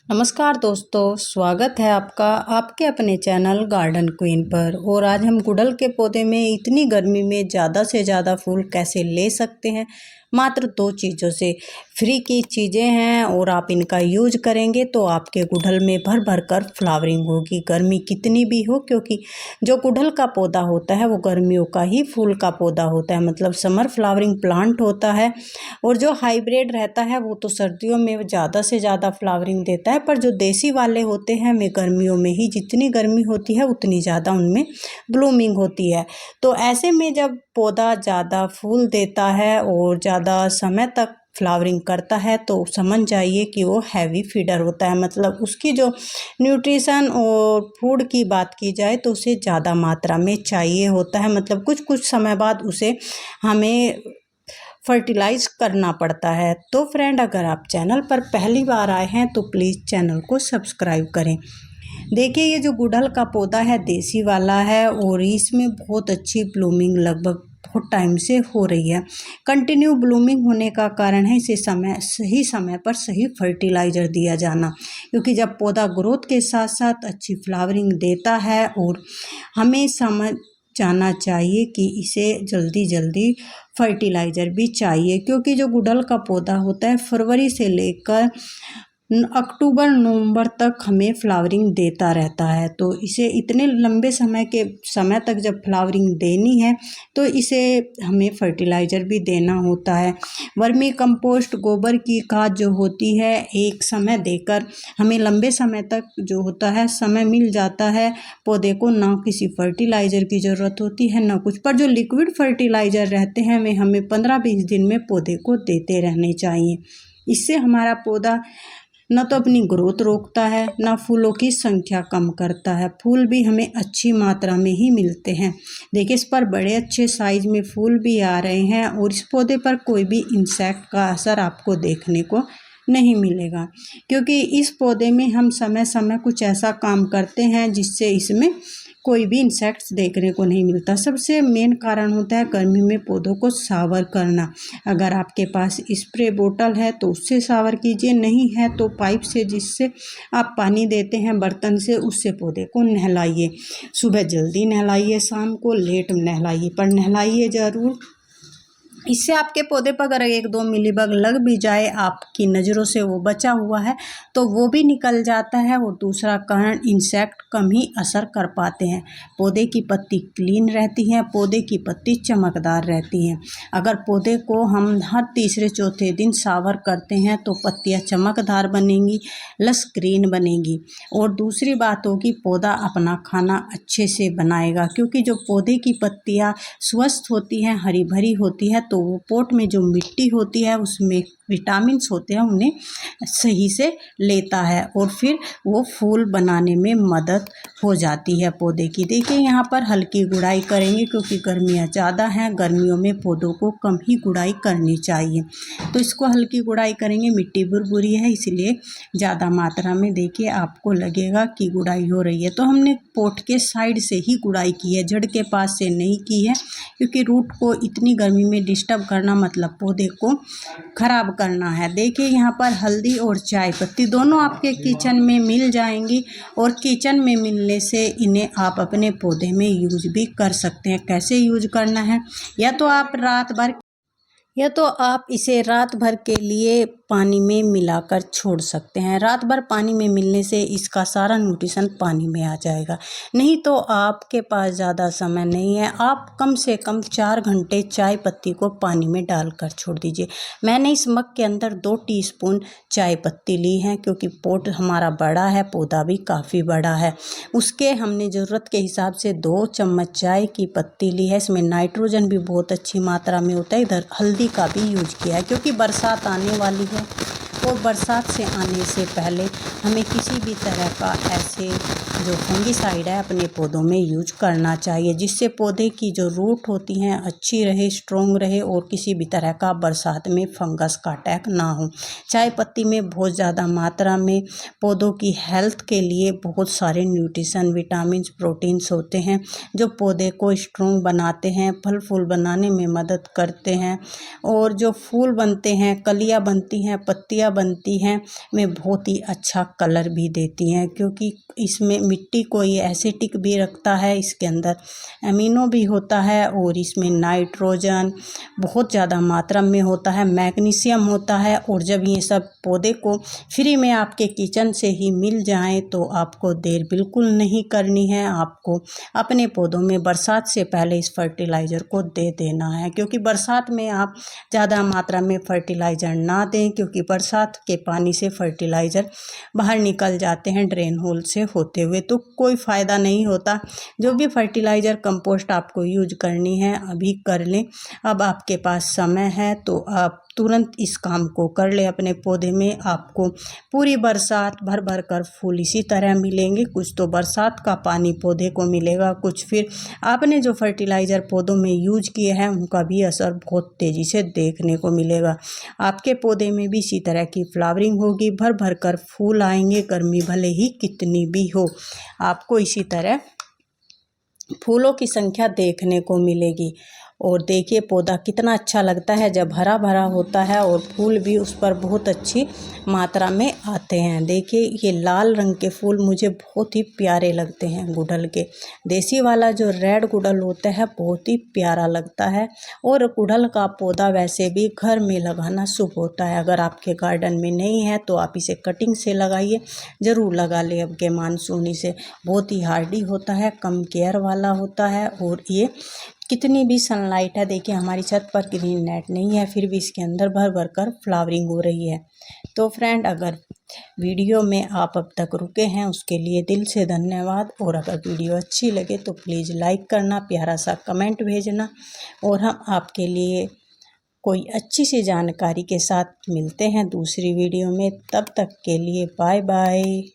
नमस्कार दोस्तों, स्वागत है आपका आपके अपने चैनल गार्डन क्वीन पर। और आज हम गुड़हल के पौधे में इतनी गर्मी में ज़्यादा से ज़्यादा फूल कैसे ले सकते हैं, मात्र 2 चीज़ों से। फ्री की चीज़ें हैं और आप इनका यूज करेंगे तो आपके गुड़हल में भर भर कर फ्लावरिंग होगी, गर्मी कितनी भी हो। क्योंकि जो गुड़हल का पौधा होता है वो गर्मियों का ही फूल का पौधा होता है, मतलब समर फ्लावरिंग प्लांट होता है। और जो हाइब्रिड रहता है वो तो सर्दियों में ज़्यादा से ज़्यादा फ्लावरिंग देता है, पर जो देसी वाले होते हैं वे गर्मियों में ही, जितनी गर्मी होती है उतनी ज़्यादा उनमें ब्लूमिंग होती है। तो ऐसे में जब पौधा ज़्यादा फूल देता है और ज़्यादा समय तक फ्लावरिंग करता है तो समझ जाइए कि वो हैवी फीडर होता है, मतलब उसकी जो न्यूट्रिशन और फूड की बात की जाए तो उसे ज़्यादा मात्रा में चाहिए होता है। मतलब कुछ समय बाद उसे हमें फर्टिलाइज करना पड़ता है। तो फ्रेंड, अगर आप चैनल पर पहली बार आए हैं तो प्लीज़ चैनल को सब्सक्राइब करें। देखिए, ये जो गुड़हल का पौधा है देसी वाला है और इसमें बहुत अच्छी ब्लूमिंग लगभग बहुत टाइम से हो रही है। कंटिन्यू ब्लूमिंग होने का कारण है इसे सही समय पर सही फर्टिलाइज़र दिया जाना। क्योंकि जब पौधा ग्रोथ के साथ साथ अच्छी फ्लावरिंग देता है और हमें समझ जाना चाहिए कि इसे जल्दी जल्दी फर्टिलाइज़र भी चाहिए। क्योंकि जो गुड़हल का पौधा होता है फरवरी से लेकर अक्टूबर नवंबर तक हमें फ्लावरिंग देता रहता है। तो इसे इतने लंबे समय तक जब फ्लावरिंग देनी है तो इसे हमें फर्टिलाइज़र भी देना होता है। वर्मी कंपोस्ट, गोबर की खाद जो होती है, एक समय देकर हमें लंबे समय तक जो होता है समय मिल जाता है पौधे को। ना किसी फर्टिलाइज़र की ज़रूरत होती है ना कुछ, पर जो लिक्विड फर्टिलाइज़र रहते हैं वे हमें 15-20 दिन में पौधे को देते रहने चाहिए। इससे हमारा पौधा न तो अपनी ग्रोथ रोकता है, ना फूलों की संख्या कम करता है। फूल भी हमें अच्छी मात्रा में ही मिलते हैं। देखिए, इस पर बड़े अच्छे साइज में फूल भी आ रहे हैं और इस पौधे पर कोई भी इंसेक्ट का असर आपको देखने को नहीं मिलेगा। क्योंकि इस पौधे में हम समय समय कुछ ऐसा काम करते हैं जिससे इसमें कोई भी इंसेक्ट्स देखने को नहीं मिलता। सबसे मेन कारण होता है गर्मी में पौधों को शावर करना। अगर आपके पास स्प्रे बोतल है तो उससे शावर कीजिए, नहीं है तो पाइप से जिससे आप पानी देते हैं बर्तन से, उससे पौधे को नहलाइए। सुबह जल्दी नहलाइए, शाम को लेट नहलाइए, पर नहलाइए ज़रूर। इससे आपके पौधे पर अगर 1-2 मिलीबग लग भी जाए, आपकी नज़रों से वो बचा हुआ है तो वो भी निकल जाता है। और दूसरा कारण, इंसेक्ट कम ही असर कर पाते हैं। पौधे की पत्ती क्लीन रहती है, पौधे की पत्ती चमकदार रहती है। अगर पौधे को हम हर तीसरे चौथे दिन शावर करते हैं तो पत्तियाँ चमकदार बनेंगी, लस ग्रीन बनेगी। और दूसरी बात होगी, पौधा अपना खाना अच्छे से बनाएगा। क्योंकि जो पौधे की पत्तियाँ स्वस्थ होती हैं, हरी भरी होती है, तो वो पोट में जो मिट्टी होती है उसमें विटामिन्स होते हैं, उन्हें सही से लेता है और फिर वो फूल बनाने में मदद हो जाती है पौधे की। देखिए, यहाँ पर हल्की गुड़ाई करेंगे क्योंकि गर्मियाँ ज़्यादा हैं। गर्मियों में पौधों को कम ही गुड़ाई करनी चाहिए, तो इसको हल्की गुड़ाई करेंगे। मिट्टी बुरबुरी है इसलिए ज़्यादा मात्रा में देखिए आपको लगेगा कि गुड़ाई हो रही है। तो हमने पोट के साइड से ही गुड़ाई की है, जड़ के पास से नहीं की है। क्योंकि रूट को इतनी गर्मी में डिस्टर्ब करना मतलब पौधे को खराब करना है। देखिए, यहाँ पर हल्दी और चाय पत्ती दोनों आपके किचन में मिल जाएंगी और किचन में मिलने से इन्हें आप अपने पौधे में यूज भी कर सकते हैं। कैसे यूज करना है, या तो आप इसे रात भर के लिए पानी में मिलाकर छोड़ सकते हैं। रात भर पानी में मिलने से इसका सारा न्यूट्रिशन पानी में आ जाएगा। नहीं तो आपके पास ज़्यादा समय नहीं है, आप कम से कम 4 घंटे चाय पत्ती को पानी में डालकर छोड़ दीजिए। मैंने इस मग के अंदर 2 टीस्पून चाय पत्ती ली है क्योंकि पोट हमारा बड़ा है, पौधा भी काफ़ी बड़ा है। उसके हमने ज़रूरत के हिसाब से 2 चम्मच चाय की पत्ती ली है। इसमें नाइट्रोजन भी बहुत अच्छी मात्रा में होता है। इधर हल्दी का भी यूज किया है क्योंकि बरसात आने वाली है और बरसात से आने से पहले हमें किसी भी तरह का ऐसे जो फंगिसाइड है अपने पौधों में यूज करना चाहिए, जिससे पौधे की जो रूट होती हैं अच्छी रहे, स्ट्रॉन्ग रहे और किसी भी तरह का बरसात में फंगस का अटैक ना हो। चाय पत्ती में बहुत ज़्यादा मात्रा में पौधों की हेल्थ के लिए बहुत सारे न्यूट्रिशन, विटामिन्स, प्रोटीन्स होते हैं जो पौधे को स्ट्रॉन्ग बनाते हैं, फल फूल बनाने में मदद करते हैं। और जो फूल बनते हैं, कलियाँ बनती हैं, पत्तियाँ बनती हैं में बहुत ही अच्छा कलर भी देती हैं, क्योंकि इसमें मिट्टी कोई एसिटिक भी रखता है, इसके अंदर अमीनो भी होता है और इसमें नाइट्रोजन बहुत ज़्यादा मात्रा में होता है, मैग्नीशियम होता है। और जब ये सब पौधे को फ्री में आपके किचन से ही मिल जाएं तो आपको देर बिल्कुल नहीं करनी है। आपको अपने पौधों में बरसात से पहले इस फर्टिलाइज़र को दे देना है, क्योंकि बरसात में आप ज़्यादा मात्रा में फर्टिलाइज़र ना दें, क्योंकि बरसात के पानी से फर्टिलाइज़र बाहर निकल जाते हैं ड्रेन होल से होते हुए, तो कोई फ़ायदा नहीं होता। जो भी फर्टिलाइज़र कंपोस्ट आपको यूज करनी है अभी कर लें। अब आपके पास समय है तो आप तुरंत इस काम को कर ले अपने पौधे में। आपको पूरी बरसात भर भर कर फूल इसी तरह मिलेंगे। कुछ तो बरसात का पानी पौधे को मिलेगा, कुछ फिर आपने जो फर्टिलाइज़र पौधों में यूज किए हैं उनका भी असर बहुत तेज़ी से देखने को मिलेगा। आपके पौधे में भी इसी तरह की फ्लावरिंग होगी, भर भर कर फूल आएंगे, गर्मी भले ही कितनी भी हो आपको इसी तरह फूलों की संख्या देखने को मिलेगी। और देखिए पौधा कितना अच्छा लगता है जब हरा भरा होता है और फूल भी उस पर बहुत अच्छी मात्रा में आते हैं। देखिए ये लाल रंग के फूल मुझे बहुत ही प्यारे लगते हैं गुड़हल के। देसी वाला जो रेड गुड़हल होता है बहुत ही प्यारा लगता है। और गुड़हल का पौधा वैसे भी घर में लगाना शुभ होता है। अगर आपके गार्डन में नहीं है तो आप इसे कटिंग से लगाइए, ज़रूर लगा ले। अब के मानसूनी से बहुत ही हार्डी होता है, कम केयर वाला होता है। और ये कितनी भी सनलाइट है, देखिए हमारी छत पर ग्रीन नेट नहीं है फिर भी इसके अंदर भर भर कर फ्लावरिंग हो रही है। तो फ्रेंड, अगर वीडियो में आप अब तक रुके हैं उसके लिए दिल से धन्यवाद। और अगर वीडियो अच्छी लगे तो प्लीज़ लाइक करना, प्यारा सा कमेंट भेजना। और हम आपके लिए कोई अच्छी सी जानकारी के साथ मिलते हैं दूसरी वीडियो में। तब तक के लिए बाय बाय।